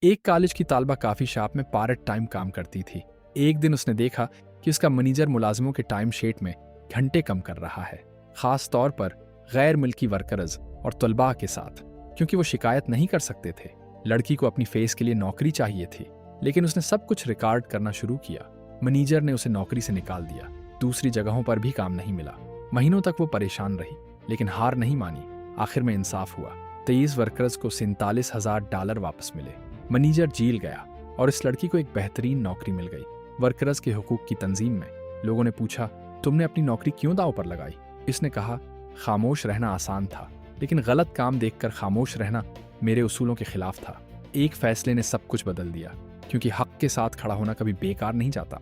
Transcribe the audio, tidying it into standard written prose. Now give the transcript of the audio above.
एक कॉलेज की तालबा काफ़ी शॉप में पार्ट टाइम काम करती थी। एक दिन उसने देखा कि उसका मैनेजर मुलाजिमों के टाइम शीट में घंटे कम कर रहा है, ख़ास तौर पर गैर मुल्की वर्कर्स और तलबा के साथ, क्योंकि वो शिकायत नहीं कर सकते थे। लड़की को अपनी फेस के लिए नौकरी चाहिए थी, लेकिन उसने सब कुछ रिकॉर्ड करना शुरू किया। मैनेजर ने उसे नौकरी से निकाल दिया। दूसरी जगहों पर भी काम नहीं मिला। महीनों तक वो परेशान रही, लेकिन हार नहीं मानी। आखिर में इंसाफ हुआ। 23 वर्कर्स को $47,000 वापस मिले। मैनेजर जेल गया और इस लड़की को एक बेहतरीन नौकरी मिल गई। वर्कर्स के हुकूक की तंजीम में लोगों ने पूछा, तुमने अपनी नौकरी क्यों दांव पर लगाई? इसने कहा, खामोश रहना आसान था, लेकिन गलत काम देखकर खामोश रहना मेरे उसूलों के खिलाफ था। एक फैसले ने सब कुछ बदल दिया, क्योंकि हक के साथ खड़ा होना कभी बेकार नहीं जाता।